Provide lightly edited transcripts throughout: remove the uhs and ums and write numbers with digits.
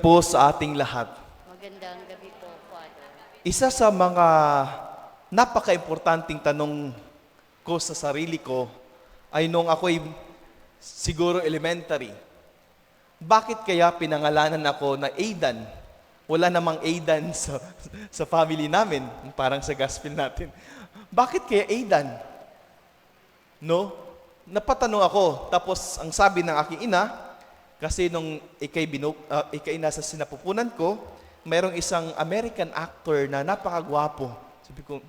Po sa ating lahat. Magandang gabi po, Father. Isa sa mga napaka-importanting tanong ko sa sarili ko ay nung ako'y siguro elementary. Bakit kaya pinangalanan ako na Aidan? Wala namang Aidan sa family namin, parang sa gospel natin. Bakit kaya Aidan? No? Napatanong ako, tapos ang sabi ng aking ina, kasi nung ikay nasa sinapupunan ko, mayroong isang American actor na napakagwapo. Sabi ko,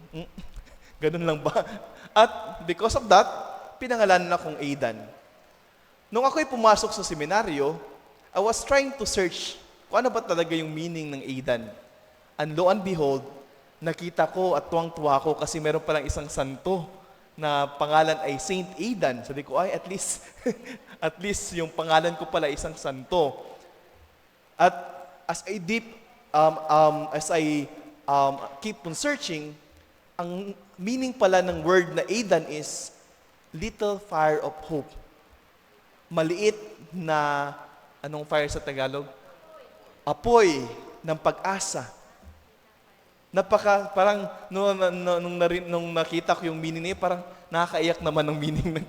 ganun lang ba? At because of that, pinangalanan akong Aidan. Nung ako'y pumasok sa seminaryo, I was trying to search kung ano ba talaga yung meaning ng Aidan. And lo and behold, nakita ko at tuwang-tuwa ko kasi meron palang isang santo na pangalan ay Saint Aidan. Sabi ko, ay, at least, at least yung pangalan ko pala isang santo. At as I keep on searching, ang meaning pala ng word na Aidan is little fire of hope. Maliit na, anong fire sa Tagalog? Apoy ng pag-asa. Parang nung nakita ko yung meaning niya, parang nakakaiyak naman ng meaning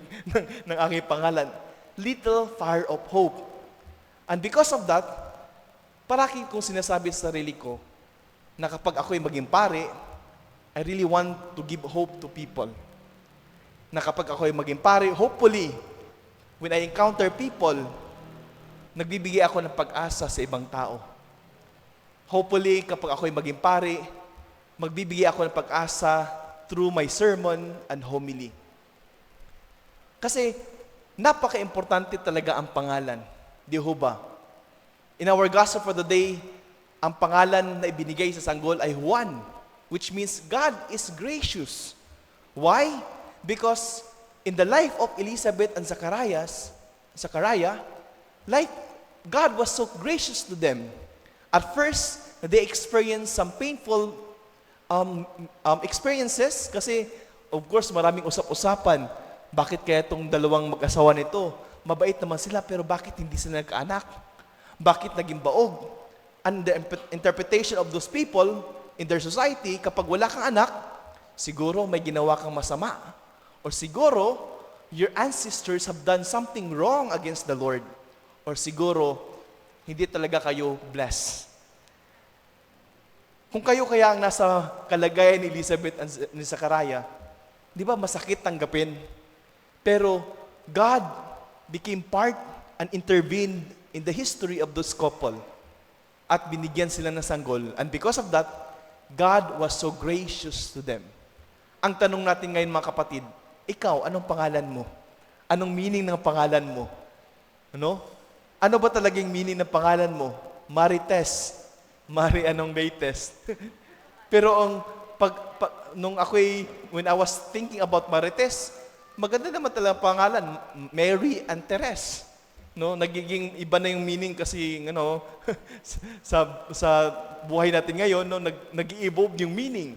ng aking pangalan. Little fire of hope. And because of that, paraki kong sinasabi sa sarili ko na kapag ako'y maging pare, I really want to give hope to people. Na kapag ako'y maging pare, hopefully, when I encounter people, nagbibigay ako ng pag-asa sa ibang tao. Hopefully, kapag ako'y maging pare, magbibigay ako ng pag-asa through my sermon and homily. Kasi napaka-importante talaga ang pangalan. Di ho ba? In our gospel for the day, ang pangalan na ibinigay sa sanggol ay Juan, which means God is gracious. Why? Because in the life of Elizabeth and Zachariah, God was so gracious to them. At first, they experienced some painful experiences kasi, of course, maraming usap-usapan. Bakit kaya itong dalawang mag-asawa nito? Mabait naman sila, pero bakit hindi sila nagkaanak? Bakit naging baog? And the interpretation of those people in their society, kapag wala kang anak, siguro may ginawa kang masama. Or siguro, your ancestors have done something wrong against the Lord. Or siguro, hindi talaga kayo blessed. Kung kayo kaya ang nasa kalagayan ni Elizabeth at ni Zachariah, di ba masakit tanggapin? Pero God became part and intervened in the history of those couple at binigyan sila ng sanggol. And because of that, God was so gracious to them. Ang tanong natin ngayon mga kapatid, ikaw, anong pangalan mo? Anong meaning ng pangalan mo? Ano? Ano ba talagang meaning ng pangalan mo? Marites. Mari anong latest. Pero when I was thinking about Marites, maganda naman talaga pangalan, Mary and Teres. No, nagiging iba na yung meaning kasi sa buhay natin ngayon, nag-evolve yung meaning.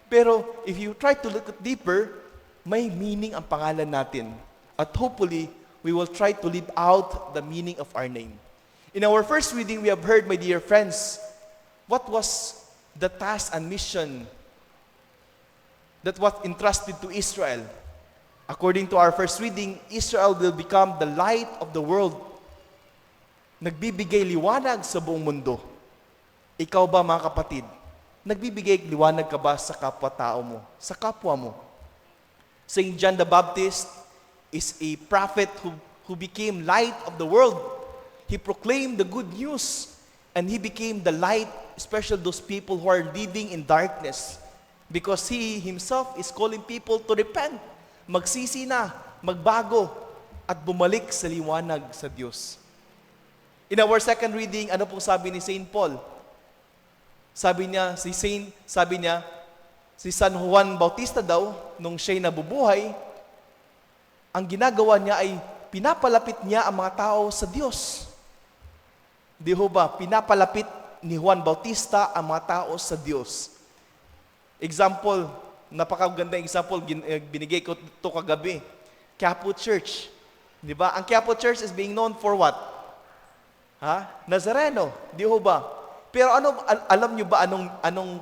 Pero if you try to look at deeper, may meaning ang pangalan natin. At hopefully, we will try to live out the meaning of our name. In our first reading, we have heard, my dear friends, what was the task and mission that was entrusted to Israel? According to our first reading, Israel will become the light of the world. Nagbibigay liwanag sa buong mundo. Ikaw ba mga kapatid? Nagbibigay liwanag ka ba sa kapwa-tao mo? Sa kapwa mo? Saint John the Baptist is a prophet who became light of the world. He proclaimed the good news and he became the light, especially those people who are living in darkness. Because he himself is calling people to repent, magsisi na, magbago, at bumalik sa liwanag sa Diyos. In our second reading, ano pong sabi ni Saint Paul? Sabi niya, si San Juan Bautista daw, nung siya'y nabubuhay, ang ginagawa niya ay pinapalapit niya ang mga tao sa Diyos. Di ho ba? Pinapalapit ni Juan Bautista ang mga tao sa Diyos. Example, napakagandang example, binigay ko ito kagabi. Quiapo Church. Di ba? Ang Quiapo Church is being known for what? Ha? Nazareno, di ho ba? Pero alam niyo ba anong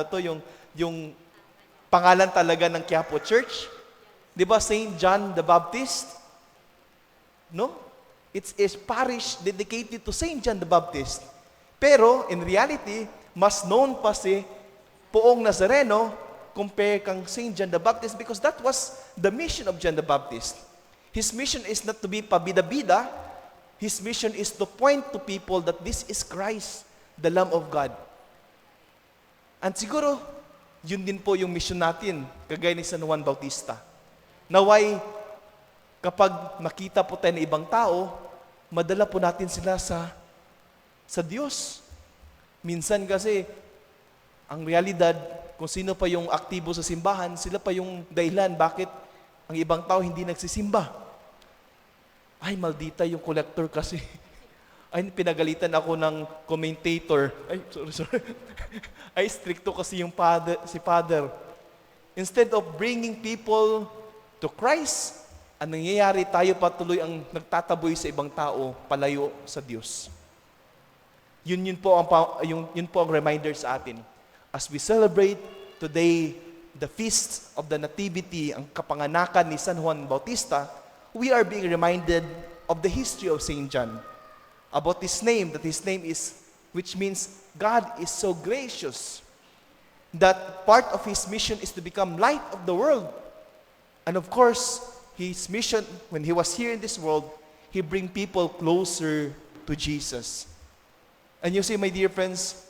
to yung pangalan talaga ng Quiapo Church? Di ba Saint John the Baptist? No? It's a parish dedicated to Saint John the Baptist. Pero in reality, mas known pa si Poong Nazareno compare kang Saint John the Baptist because that was the mission of John the Baptist. His mission is not to be pabida-bida. His mission is to point to people that this is Christ, the Lamb of God. And siguro, yun din po yung mission natin, kagaya ni San Juan Bautista. Naway, kapag makita po tayo ng ibang tao, madala po natin sila sa Diyos. Minsan kasi, ang realidad, kung sino pa yung aktibo sa simbahan, sila pa yung dahilan bakit ang ibang tao hindi nagsisimba. Ay, maldita yung collector kasi. Ay, pinagalitan ako ng commentator. Ay, sorry. Ay, stricto kasi yung si father. Instead of bringing people to Christ, ang nangyayari, tayo patuloy ang nagtataboy sa ibang tao, palayo sa Diyos. Yun po ang reminder sa atin. As we celebrate today the feast of the Nativity, ang kapanganakan ni San Juan Bautista, we are being reminded of the history of Saint John. About his name, that his name is, which means God is so gracious, that part of his mission is to become light of the world. And of course, his mission, when he was here in this world, he bring people closer to Jesus. And you see, my dear friends,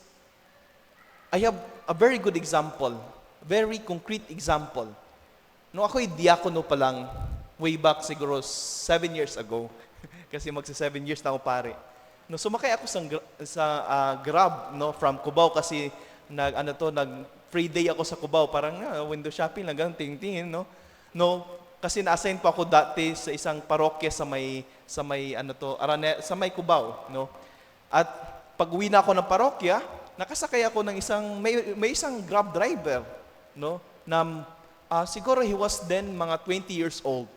I have a very good example, very concrete example. Nung ako'y diakono pa lang, way back siguro 7 years ago, kasi magsa 7 years na ako pare. No, sumakay ako sa Grab, no, from Cubao kasi nag free day ako sa Cubao, parang window shopping lang ganun tingin, no. No, kasi na-assign pa ako dati sa isang parokya sa may sa may Cubao, no. At pag-uwi na ako ng parokya, nakasakay ako ng may isang Grab driver, no, na siguro he was then mga 20 years old.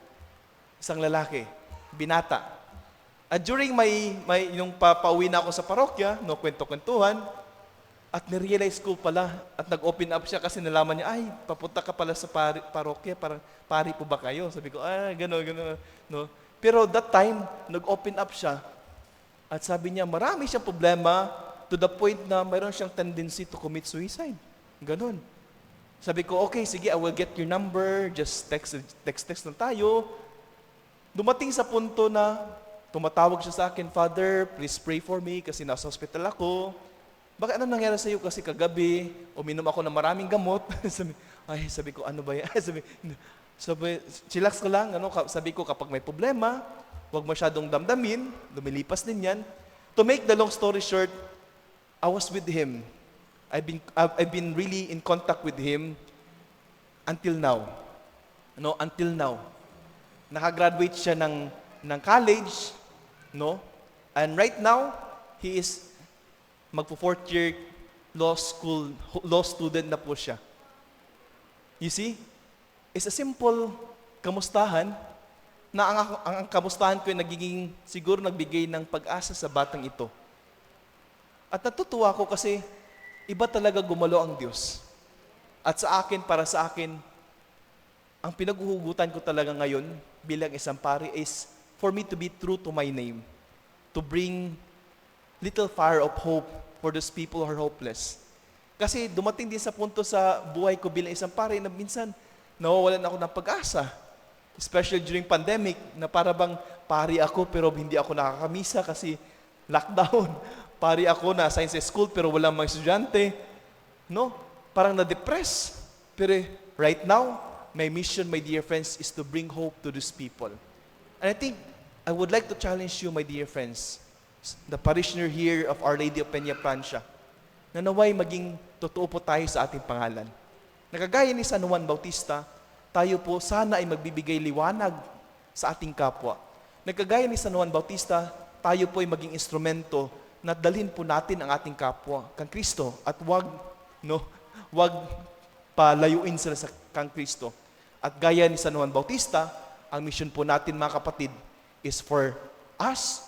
Isang lalaki, binata. At during yung pauwi na ako sa parokya, no, kwento-kwentuhan, at nirealize ko pala, at nag-open up siya kasi nalaman niya, ay, papunta ka pala sa parokya, parang pari po ba kayo? Sabi ko, gano'n. No? Pero that time, nag-open up siya, at sabi niya, marami siyang problema to the point na mayroon siyang tendency to commit suicide. Ganon. Sabi ko, okay, sige, I will get your number, just text lang tayo. Dumating sa punto na tumatawag siya sa akin, Father, please pray for me kasi nasa hospital ako. Bakit ano nangyari sa iyo? Kasi kagabi, uminom ako ng maraming gamot. sabi ko, ano ba yan? sabi, chillax ka lang. Sabi ko, kapag may problema, huwag masyadong damdamin, lumilipas din yan. To make the long story short, I was with him. I've been really in contact with him until now. No, until now. Nakagraduate siya ng college, no? And right now, he is magpo-fourth year law student na po siya. You see? It's a simple kamustahan na ang kamustahan ko ay nagiging siguro nagbigay ng pag-asa sa batang ito. At natutuwa ko kasi iba talaga gumalo ang Diyos. At para sa akin, ang pinaghuhugutan ko talaga ngayon bilang isang pari is for me to be true to my name. To bring little fire of hope for those people who are hopeless. Kasi dumating din sa punto sa buhay ko bilang isang pari na minsan nawawalan ako ng pag-asa. Especially during pandemic, na para bang pari ako pero hindi ako nakakamisa kasi lockdown. Pari ako na assign sa school pero walang mga estudyante. No? Parang na-depress. Pero right now, my mission, my dear friends, is to bring hope to these people. And I think I would like to challenge you, my dear friends, the parishioner here of Our Lady of Peña Francia, na naway maging totoo po tayo sa ating pangalan. Nakagaya ni San Juan Bautista, tayo po sana ay magbibigay liwanag sa ating kapwa. Nagkagaya ni San Juan Bautista, tayo po ay maging instrumento na dalhin po natin ang ating kapwa kang Kristo at wag palayuin sila sa kang Kristo. At gaya ni San Juan Bautista, ang mission po natin mga kapatid is for us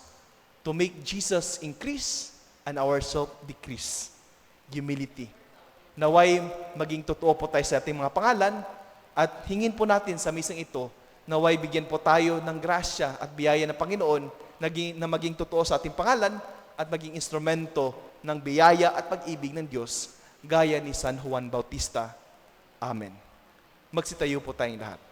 to make Jesus increase and ourselves decrease. Humility. Naway maging totoo po tayo sa ating mga pangalan at hingin po natin sa misang ito, naway bigyan po tayo ng grasya at biyaya ng Panginoon na maging totoo sa ating pangalan at maging instrumento ng biyaya at pag-ibig ng Diyos gaya ni San Juan Bautista. Amen. Magsitayo po tayong lahat.